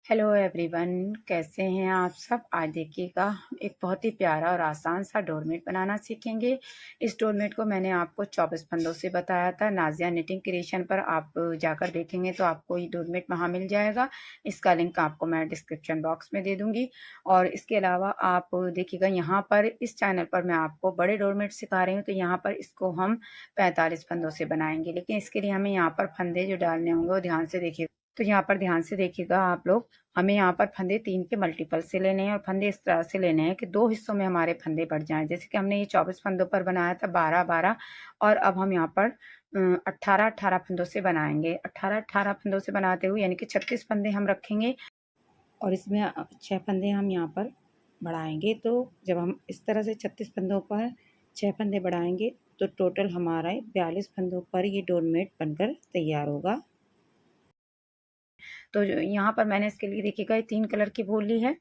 Hello everyone, कैसे हैं आप सब। आज देखिएगा एक बहुत ही प्यारा और आसान सा डोरमेट बनाना सीखेंगे। इस डोरमेट को मैंने आपको 24 फंदों से बताया था। नाजिया निटिंग क्रिएशन पर आप जाकर देखेंगे तो आपको ये डोरमेट वहाँ मिल जाएगा। इसका लिंक आपको मैं डिस्क्रिप्शन बॉक्स में दे दूँगी। और इसके अलावा आप देखिएगा यहाँ पर इस चैनल पर मैं आपको बड़े डोरमेट सिखा रही हूँ, तो यहाँ पर इसको हम 45 फंदों से बनाएंगे। लेकिन इसके लिए हमें यहाँ पर फंदे जो डालने होंगे वो ध्यान से देखिएगा। तो यहाँ पर ध्यान से देखिएगा आप लोग, हमें यहाँ पर फंदे 3 के मल्टीपल से लेने हैं और फंदे इस तरह से लेने हैं कि 2 हिस्सों में हमारे फंदे बढ़ जाएं। जैसे कि हमने ये 24 फंदों पर बनाया था 12-12, और अब हम यहाँ पर 18-18 फंदों से बनाएंगे। 18-18 फंदों से बनाते हुए यानी कि 36 फंदे हम रखेंगे और इसमें 6 फंदे हम यहाँ पर बढ़ाएंगे। तो जब हम इस तरह से 36 फंदों पर 6 फंदे बढ़ाएंगे तो टोटल हमारा 42 फंदों पर ये डोरमेट बनकर तैयार होगा। तो यहाँ पर मैंने इसके लिए देखिएगा 3 कलर की वूल ली है,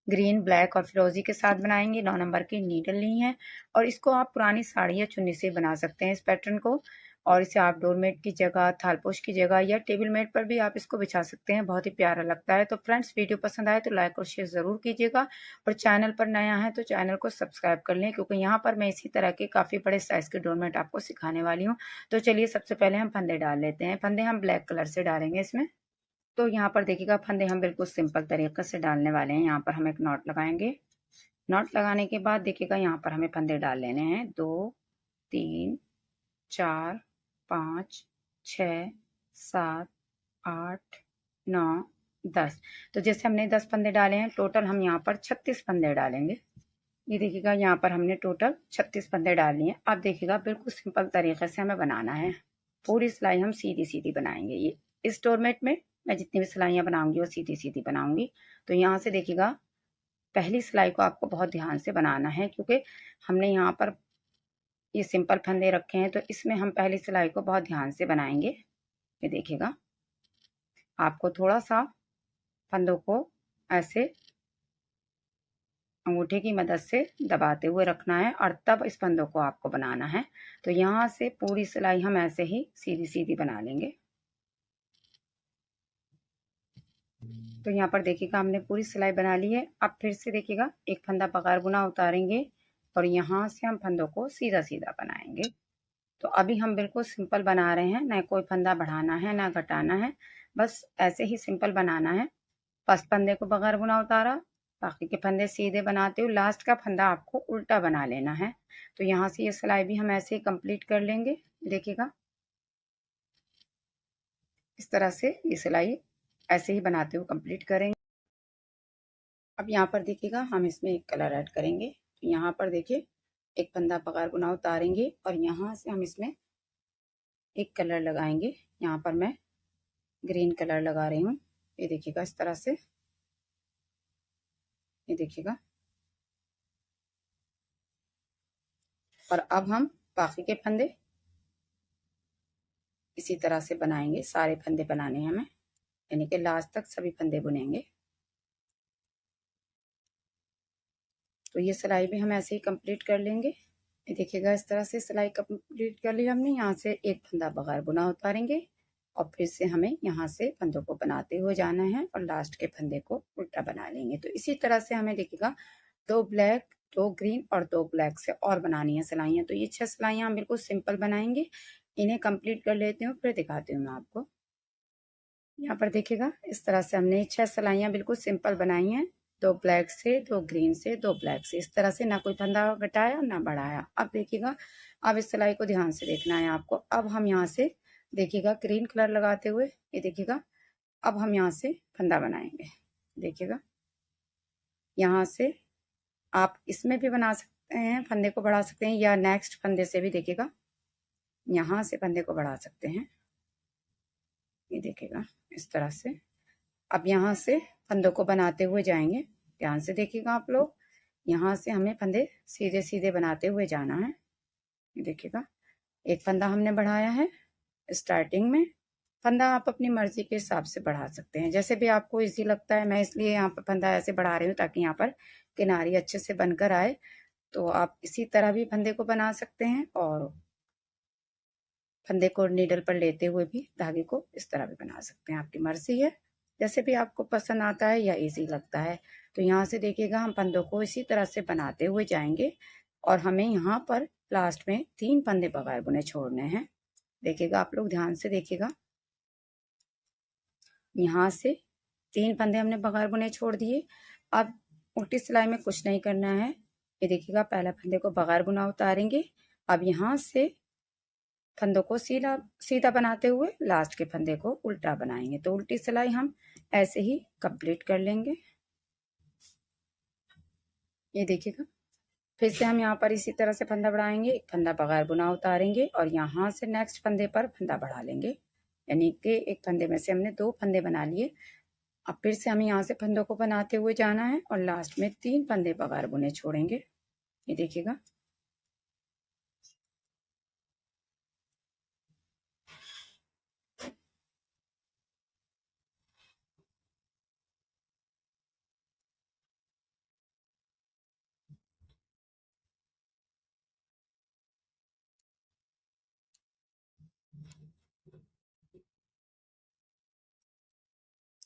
ग्रीन, ब्लैक और फिरोजी के साथ बनाएंगे। 9 नंबर की नीडल ली है और इसको आप पुरानी साड़ी या चुन्नी से बना सकते हैं इस पैटर्न को। और इसे आप डोरमेट की जगह, थालपोश की जगह या टेबल मेट पर भी आप इसको बिछा सकते हैं, बहुत ही प्यारा लगता है। तो फ्रेंड्स, वीडियो पसंद आए तो लाइक और शेयर ज़रूर कीजिएगा और चैनल पर नया है तो चैनल को सब्सक्राइब कर लें, क्योंकि यहाँ पर मैं इसी तरह के काफ़ी बड़े साइज़ के डोरमेट आपको सिखाने वाली हूँ। तो चलिए सबसे पहले हम फंदे डाल लेते हैं। फंदे हम ब्लैक कलर से डालेंगे इसमें। तो यहाँ पर देखिएगा फंदे हम बिल्कुल सिंपल तरीके से डालने वाले हैं। यहाँ पर हम एक नॉट लगाएंगे। नॉट लगाने के बाद देखिएगा यहाँ पर हमें फंदे डाल लेने हैं 2, 3, 4, 5, 6, 7, 8, 9, 10। तो जैसे हमने 10 फंदे डाले हैं, टोटल हम यहाँ पर 36 फंदे डालेंगे। ये देखिएगा यहाँ पर हमने टोटल 36 फंदे डाल लिए। अब देखिएगा बिल्कुल सिंपल तरीके से हमें बनाना है। पूरी सिलाई हम सीधी सीधी बनाएंगे। ये इस डोरमेट में मैं जितनी भी सिलाइयाँ बनाऊंगी वो सीधी सीधी बनाऊंगी। तो यहाँ से देखिएगा पहली सिलाई को आपको बहुत ध्यान से बनाना है, क्योंकि हमने यहाँ पर ये सिंपल फंदे रखे हैं तो इसमें हम पहली सिलाई को बहुत ध्यान से बनाएंगे। ये देखिएगा आपको थोड़ा सा फंदों को ऐसे अंगूठे की मदद से दबाते हुए रखना है और तब इस फंदों को आपको बनाना है। तो यहाँ से पूरी सिलाई हम ऐसे ही सीधी सीधी बना लेंगे। तो यहाँ पर देखिएगा हमने पूरी सिलाई बना ली है। अब फिर से देखिएगा एक फंदा बगैर बुना उतारेंगे और यहाँ से हम फंदों को सीधा सीधा बनाएंगे। तो अभी हम बिल्कुल सिंपल बना रहे हैं, ना कोई फंदा बढ़ाना है ना घटाना है, बस ऐसे ही सिंपल बनाना है। फर्स्ट फंदे को बगैर बुना उतारा, बाकी के फंदे सीधे बनाते हुए लास्ट का फंदा आपको उल्टा बना लेना है। तो यहाँ से ये सिलाई भी हम ऐसे ही कंप्लीट कर लेंगे। देखिएगा इस तरह से ये सिलाई ऐसे ही बनाते हुए कंप्लीट करेंगे। अब यहाँ पर देखिएगा हम इसमें एक कलर ऐड करेंगे। तो यहाँ पर देखिए एक फंदा बगैर बुना उतारेंगे और यहाँ से हम इसमें एक कलर लगाएंगे। यहाँ पर मैं ग्रीन कलर लगा रही हूँ। ये देखिएगा इस तरह से, ये देखिएगा। और अब हम बाकी के फंदे इसी तरह से बनाएंगे। सारे फंदे बनाने हैं हमें, यानी कि लास्ट तक सभी फंदे बुनेंगे। तो ये सिलाई भी हम ऐसे ही कंप्लीट कर लेंगे। ये देखिएगा इस तरह से सिलाई कंप्लीट कर ली हमने। यहाँ से एक फंदा बगैर बुना उतारेंगे और फिर से हमें यहाँ से फंदों को बनाते हुए जाना है और लास्ट के फंदे को उल्टा बना लेंगे। तो इसी तरह से हमें देखिएगा 2 ब्लैक, 2 ग्रीन और 2 ब्लैक से और बनानी है सिलाइयाँ। तो ये 6 सिलाइयाँ हम बिल्कुल सिंपल बनाएंगे। इन्हें कंप्लीट कर लेती हूँ, फिर दिखाती हूँ मैं आपको। यहाँ पर देखिएगा इस तरह से हमने 6 सिलाइयाँ बिल्कुल सिंपल बनाई हैं। 2 ब्लैक से, 2 ग्रीन से, 2 ब्लैक से, इस तरह से, ना कोई फंदा घटाया ना बढ़ाया। अब देखिएगा, अब इस सिलाई को ध्यान से देखना है आपको। अब हम यहाँ से देखिएगा ग्रीन कलर लगाते हुए, ये देखिएगा अब हम यहाँ से फंदा बनाएंगे। देखिएगा यहाँ से आप इसमें भी बना सकते हैं, फंदे को बढ़ा सकते हैं, या नेक्स्ट फंदे से भी देखिएगा यहाँ से फंदे को बढ़ा सकते हैं। ये देखिएगा इस तरह से। अब यहाँ से फंदों को बनाते हुए जाएंगे। ध्यान से देखिएगा आप लोग, यहाँ से हमें फंदे सीधे सीधे बनाते हुए जाना है। देखिएगा एक फंदा हमने बढ़ाया है स्टार्टिंग में। फंदा आप अपनी मर्जी के हिसाब से बढ़ा सकते हैं, जैसे भी आपको इजी लगता है। मैं इसलिए यहाँ पर फंदा ऐसे बढ़ा रही हूँ ताकि यहाँ पर किनारी अच्छे से बनकर आए। तो आप इसी तरह भी फंदे को बना सकते हैं और फंदे को नीडल पर लेते हुए भी धागे को इस तरह भी बना सकते हैं, आपकी मर्जी है। जैसे भी आपको पसंद आता है या इजी लगता है। तो यहाँ से देखिएगा हम फंदों को इसी तरह से बनाते हुए जाएंगे और हमें यहाँ पर लास्ट में 3 फंदे बगैर बुने छोड़ने हैं। देखिएगा आप लोग ध्यान से देखिएगा, यहाँ से 3 फंदे हमने बगैर बुने छोड़ दिए। अब उल्टी सिलाई में कुछ नहीं करना है। ये देखिएगा पहला फंदे को बगैर बुना उतारेंगे। अब यहाँ से फंदों को सीधा सीधा बनाते हुए लास्ट के फंदे को उल्टा बनाएंगे। तो उल्टी सिलाई हम ऐसे ही कंप्लीट कर लेंगे। ये देखिएगा फिर से हम यहाँ पर इसी तरह से फंदा बढ़ाएंगे, एक फंदा बगैर बुना उतारेंगे और यहाँ से नेक्स्ट फंदे पर फंदा बढ़ा लेंगे। यानी कि एक फंदे में से हमने 2 फंदे बना लिए। अब फिर से हमें यहाँ से फंदों को बनाते हुए जाना है और लास्ट में 3 फंदे बगैर बुने छोड़ेंगे। ये देखिएगा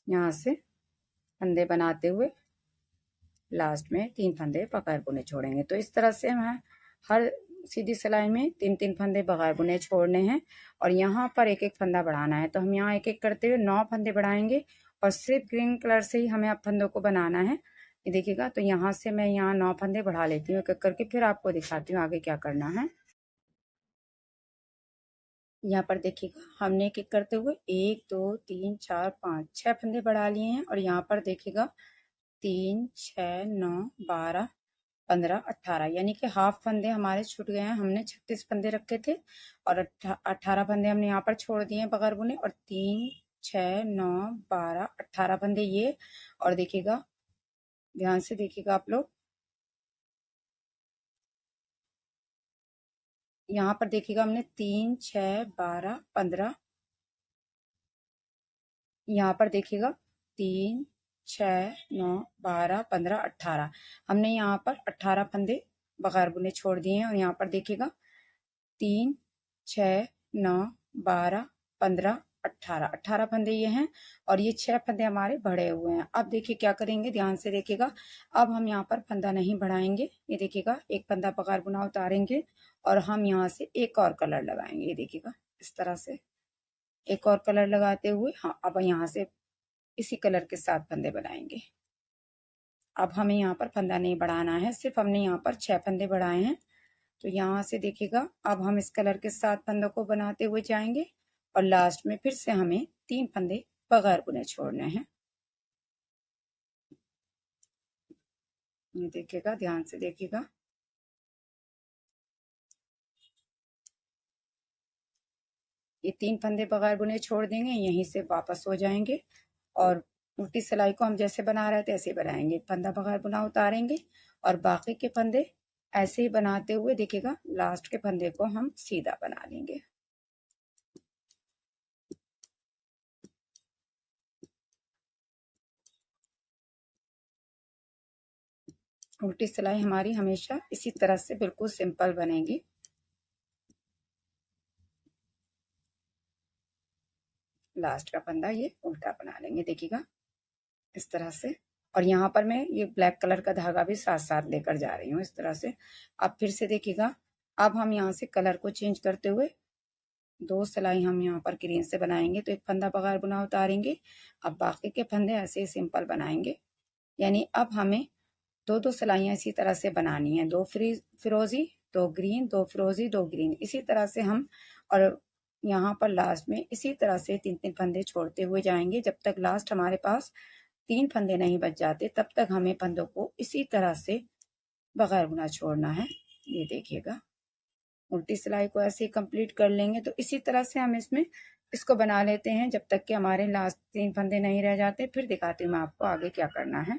यहाँ से फंदे बनाते हुए लास्ट में 3 फंदे बगैर बुने छोड़ेंगे। तो इस तरह से हम हर सीधी सिलाई में 3-3 फंदे बगैर बुने छोड़ने हैं और यहाँ पर एक एक फंदा बढ़ाना है। तो हम यहाँ एक एक करते हुए 9 फंदे बढ़ाएंगे और सिर्फ ग्रीन कलर से ही हमें अब फंदों को बनाना है। ये देखिएगा तो यहाँ से मैं यहाँ 9 फंदे बढ़ा लेती हूँ एक एक करके, फिर आपको दिखाती हूँ आगे क्या करना है। यहाँ पर देखिएगा हमने एक एक करते हुए 1 2 3 4 5 6 फंदे बढ़ा लिए हैं और यहाँ पर देखिएगा 3 6 9 12 15 18 यानी कि हाफ फंदे हमारे छूट गए हैं। हमने 36 फंदे रखे थे और 18 फंदे हमने यहाँ पर छोड़ दिए हैं बगैर बुने और 3 6 9 12 18 फंदे ये। और देखिएगा ध्यान से देखिएगा आप लोग, यहाँ पर देखिएगा हमने 3 6 12 15, यहाँ पर देखिएगा 3 6 9 12 15 18 हमने यहाँ पर 18 फंदे बगैर बुने छोड़ दिए हैं। और यहाँ पर देखिएगा 3 6 9 12 15 18 फंदे ये हैं और ये 6 फंदे हमारे बढ़े हुए हैं। अब देखिए क्या करेंगे, ध्यान से देखिएगा। अब हम यहाँ पर फंदा नहीं बढ़ाएंगे। ये देखिएगा एक फंदा बगैर बुना उतारेंगे और हम यहाँ से एक और कलर लगाएंगे। ये देखिएगा इस तरह से एक और कलर लगाते हुए, हाँ अब यहाँ से इसी कलर के 7 फंदे बनाएंगे। अब हमें यहाँ पर फंदा नहीं बढ़ाना है, सिर्फ हमने यहाँ पर 6 फंदे बढ़ाए हैं। तो यहाँ से देखिएगा अब हम इस कलर के 7 फंदों को बनाते हुए जाएंगे और लास्ट में फिर से हमें 3 फंदे बगैर बुने छोड़ने हैं। ये देखिएगा ध्यान से देखिएगा, ये 3 फंदे बगैर बुने छोड़ देंगे, यहीं से वापस हो जाएंगे और उल्टी सिलाई को हम जैसे बना रहे थे ऐसे बनाएंगे। फंदा बगैर बुना उतारेंगे और बाकी के फंदे ऐसे ही बनाते हुए देखिएगा लास्ट के फंदे को हम सीधा बना लेंगे। उल्टी सिलाई हमारी हमेशा इसी तरह से बिल्कुल सिंपल बनेगी। लास्ट का फंदा ये उल्टा बना लेंगे देखिएगा इस तरह से। और यहाँ पर मैं ये ब्लैक कलर का धागा भी साथ साथ लेकर जा रही हूँ इस तरह से। अब फिर से देखिएगा, अब हम यहाँ से कलर को चेंज करते हुए 2 सिलाई हम यहाँ पर ग्रीन से बनाएंगे। तो एक फंदा बगैर बुना उतारेंगे, अब बाकी के फंदे ऐसे ही सिंपल बनाएंगे। यानी अब हमें 2-2 सिलाइयाँ इसी तरह से बनानी है, 2 फिरोजी 2 ग्रीन 2 फिरोजी 2 ग्रीन, इसी तरह से हम। और यहाँ पर लास्ट में इसी तरह से 3-3 फंदे छोड़ते हुए जाएंगे जब तक लास्ट हमारे पास 3 फंदे नहीं बच जाते, तब तक हमें फंदों को इसी तरह से बगैर बुना छोड़ना है। ये देखिएगा उल्टी सिलाई को ऐसे ही कंप्लीट कर लेंगे। तो इसी तरह से हम इसको बना लेते हैं जब तक कि हमारे लास्ट 3 फंदे नहीं रह जाते। फिर दिखाती हूँ मैं आपको आगे क्या करना है।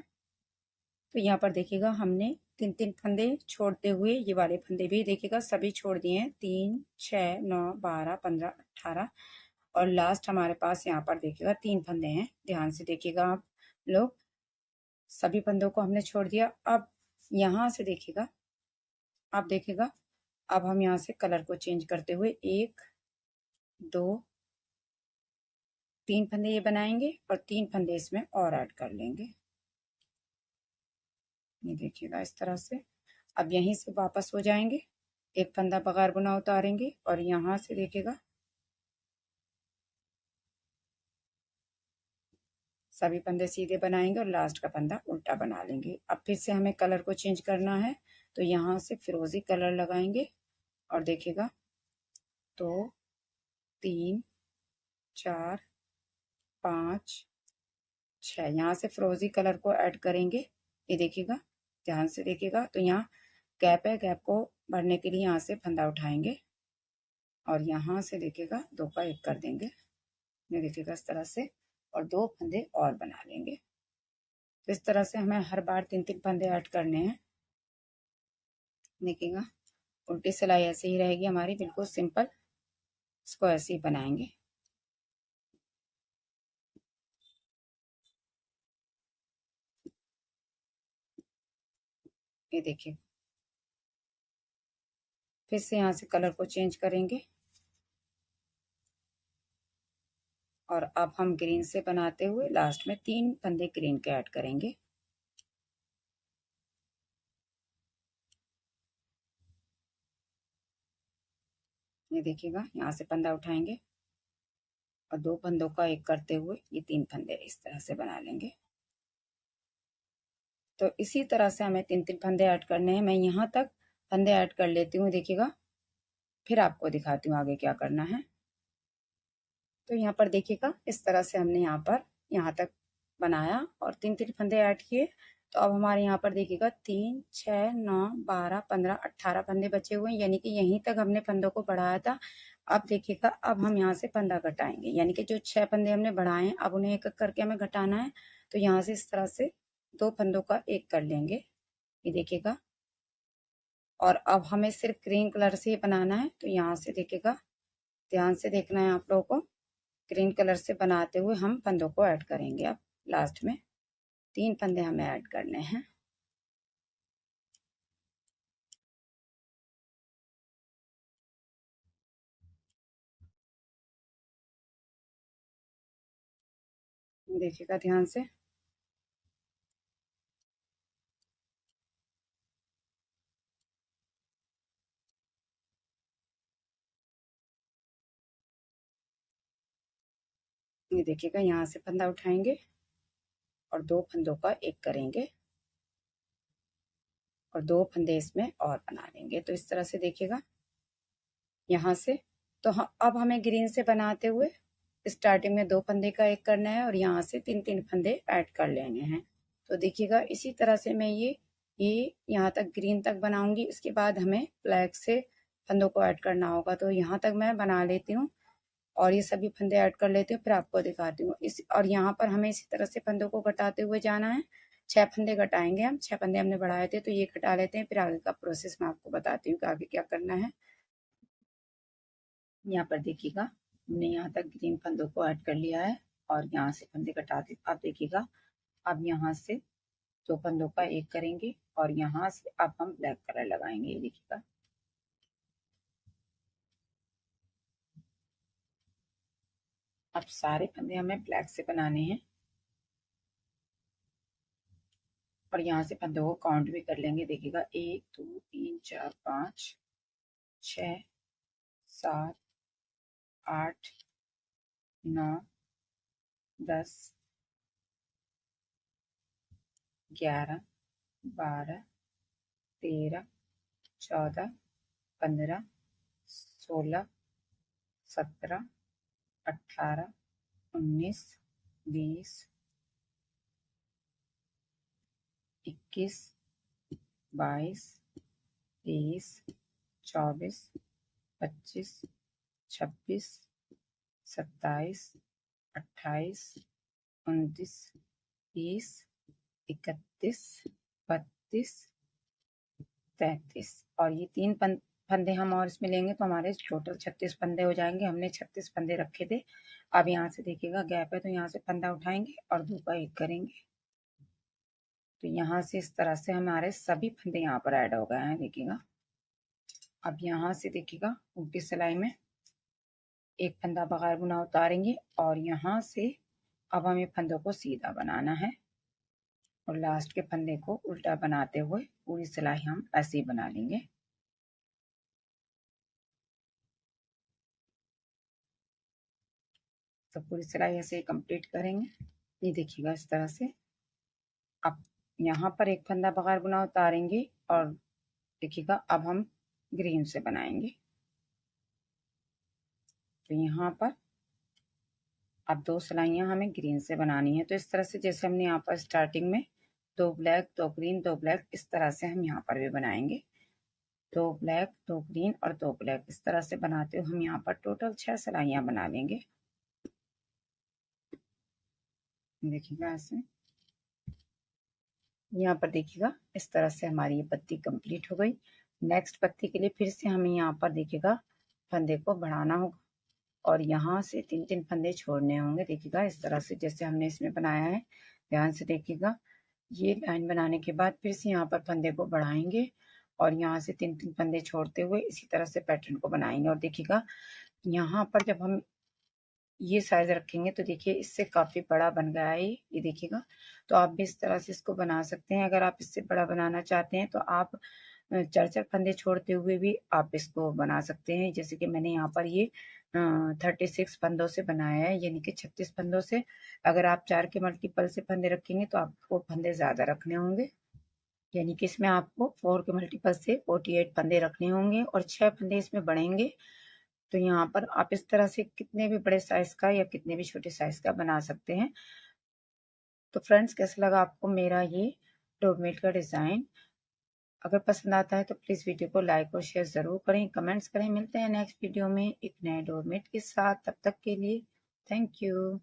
तो यहाँ पर देखिएगा हमने 3-3 फंदे छोड़ते हुए ये वाले फंदे भी देखिएगा सभी छोड़ दिए हैं, 3 6 9 12 15 18 और लास्ट हमारे पास यहाँ पर देखिएगा 3 फंदे हैं। ध्यान से देखिएगा आप लोग, सभी फंदों को हमने छोड़ दिया। अब यहाँ से देखिएगा, आप देखिएगा अब हम यहाँ से कलर को चेंज करते हुए 1 2 3 फंदे ये बनाएंगे और 3 फंदे इसमें और ऐड कर लेंगे। ये देखिएगा इस तरह से। अब यहीं से वापस हो जाएंगे, एक फंदा बगैर बुना उतारेंगे और यहाँ से देखिएगा सभी फंदे सीधे बनाएंगे और लास्ट का फंदा उल्टा बना लेंगे। अब फिर से हमें कलर को चेंज करना है, तो यहाँ से फिरोजी कलर लगाएंगे और देखिएगा 2 3 4 5 6 यहाँ से फिरोजी कलर को ऐड करेंगे। ये देखिएगा, ध्यान से देखिएगा, तो यहाँ गैप है, गैप को भरने के लिए यहाँ से फंदा उठाएंगे और यहाँ से देखिएगा 2 का 1 कर देंगे। ये देखिएगा इस तरह से, और 2 फंदे और बना लेंगे। तो इस तरह से हमें हर बार 3-3 फंदे ऐड करने हैं। देखिएगा उल्टी सिलाई ऐसे ही रहेगी हमारी, बिल्कुल सिंपल। इसको ऐसे ही बनाएंगे। ये देखिए, फिर से यहाँ से कलर को चेंज करेंगे और अब हम ग्रीन से बनाते हुए लास्ट में 3 फंदे ग्रीन के ऐड करेंगे। ये देखिएगा, यहाँ से फंदा उठाएंगे और 2 फंदों का 1 करते हुए ये 3 फंदे इस तरह से बना लेंगे। तो इसी तरह से हमें 3-3 फंदे ऐड करने हैं। मैं यहाँ तक फंदे ऐड कर लेती हूँ, देखिएगा, फिर आपको दिखाती हूँ आगे क्या करना है। तो यहाँ पर देखिएगा इस तरह से हमने यहाँ तक बनाया और 3-3 फंदे ऐड किए। तो अब हमारे यहाँ पर देखिएगा 3 6 9 12 15 18 फंदे बचे हुए हैं, यानी कि यहीं तक हमने फंदों को बढ़ाया था। अब देखिएगा, अब हम यहाँ से फंदा घटाएंगे, यानी कि जो 6 फंदे हमने बढ़ाए हैं अब उन्हें एक एक करके हमें घटाना है। तो यहाँ से इस तरह से 2 फंदों का 1 कर लेंगे। ये देखिएगा, और अब हमें सिर्फ ग्रीन कलर से ही बनाना है। तो यहाँ से देखिएगा, ध्यान से देखना है आप लोगों को, ग्रीन कलर से बनाते हुए हम फंदों को ऐड करेंगे। अब लास्ट में 3 फंदे हमें ऐड करने हैं। देखिएगा ध्यान से, ये देखिएगा, यहाँ से फंदा उठाएंगे और 2 फंदों का 1 करेंगे और 2 फंदे इसमें और बना लेंगे। तो इस तरह से देखिएगा यहाँ से। तो अब हमें ग्रीन से बनाते हुए स्टार्टिंग में 2 फंदे का 1 करना है और यहाँ से 3-3 फंदे ऐड कर लेने हैं। तो देखिएगा इसी तरह से मैं ये यहाँ तक ग्रीन तक बनाऊंगी। इसके बाद हमें ब्लैक से फंदों को ऐड करना होगा। तो यहाँ तक मैं बना लेती हूँ और ये सभी फंदे ऐड कर लेती हूँ, फिर आपको दिखाती हूँ। और यहाँ पर हमें इसी तरह से फंदों को घटाते हुए जाना है। 6 फंदे घटाएंगे हम, 6 फंदे हमने बढ़ाए थे, तो ये घटा लेते हैं, फिर आगे का प्रोसेस मैं आपको बताती हूँ कि आगे क्या करना है। यहाँ पर देखिएगा, हमने यहाँ तक ग्रीन फंदों को ऐड कर लिया है और यहाँ से फंदे घटा दी। अब देखिएगा, अब यहाँ से 2 फंदों का 1 करेंगे और यहाँ से अब हम ब्लैक कलर लगाएंगे। ये देखिएगा, अब सारे फंदे हमें ब्लैक से बनाने हैं और यहाँ से फंदों को काउंट भी कर लेंगे। देखिएगा 1 2 3 4 5 6 7 8 9 10 11 12 13 14 15 16 17 18 19 20 21 22 23 24 25 26 27 28 29 30 31 32 33 और ये 3 फंदे हम और इसमें लेंगे तो हमारे टोटल 36 फंदे हो जाएंगे। हमने 36 फंदे रखे थे। अब यहाँ से देखिएगा गैप है, तो यहाँ से फंदा उठाएंगे और 2 का 1 करेंगे। तो यहाँ से इस तरह से हमारे सभी फंदे यहाँ पर ऐड हो गए हैं। देखिएगा, अब यहाँ से देखिएगा उल्टी सिलाई में एक फंदा बगैर बुना उतारेंगे और यहाँ से अब हमें फंदों को सीधा बनाना है और लास्ट के फंदे को उल्टा बनाते हुए पूरी सिलाई हम ऐसे ही बना लेंगे। तो पूरी सिलाई ऐसे ही कंप्लीट करेंगे। ये देखिएगा इस तरह से। अब यहाँ पर एक फंदा बगैर बुना उतारेंगे और देखिएगा अब हम ग्रीन से बनाएंगे। तो यहाँ पर अब 2 सिलाइयाँ हमें ग्रीन से बनानी है। तो इस तरह से जैसे हमने यहाँ पर स्टार्टिंग में 2 ब्लैक 2 ग्रीन 2 ब्लैक, इस तरह से हम यहाँ पर भी बनाएंगे। 2 ब्लैक 2 ग्रीन और 2 ब्लैक, इस तरह से बनाते हुए हम यहाँ पर टोटल 6 सिलाइयाँ बना लेंगे। देखिएगा ऐसे। यहाँ पर देखिएगा इस तरह से हमारी ये पत्ती कंप्लीट हो गई। नेक्स्ट पत्ती के लिए फिर से हमें यहाँ पर देखिएगा फंदे को बढ़ाना होगा और यहाँ से 3-3 फंदे छोड़ने होंगे। देखिएगा इस तरह से जैसे हमने इसमें बनाया है, ध्यान से देखिएगा। ये लाइन बनाने के बाद फिर से यहाँ पर फंदे को बढ़ाएंगे और यहाँ से 3-3 फंदे छोड़ते हुए इसी तरह से पैटर्न को बनाएंगे। और देखिएगा यहाँ पर जब हम ये साइज रखेंगे तो देखिए इससे काफ़ी बड़ा बन गया है ये देखिएगा। तो आप भी इस तरह से इसको बना सकते हैं। अगर आप इससे बड़ा बनाना चाहते हैं तो आप 4-4 फंदे छोड़ते हुए भी आप इसको बना सकते हैं। जैसे कि मैंने यहाँ पर ये 36 फंदों से बनाया है, यानी कि 36 फंदों से। अगर आप 4 के मल्टीपल से फंदे रखेंगे तो आपको फंदे ज़्यादा रखने होंगे, यानी कि इसमें आपको 4 के मल्टीपल से 48 फंदे रखने होंगे और 6 फंदे इसमें बढ़ेंगे। तो यहाँ पर आप इस तरह से कितने भी बड़े साइज का या कितने भी छोटे साइज का बना सकते हैं। तो फ्रेंड्स, कैसा लगा आपको मेरा ये डोरमेट का डिज़ाइन? अगर पसंद आता है तो प्लीज़ वीडियो को लाइक और शेयर ज़रूर करें, कमेंट्स करें। मिलते हैं नेक्स्ट वीडियो में एक नए डोरमेट के साथ। तब तक के लिए थैंक यू।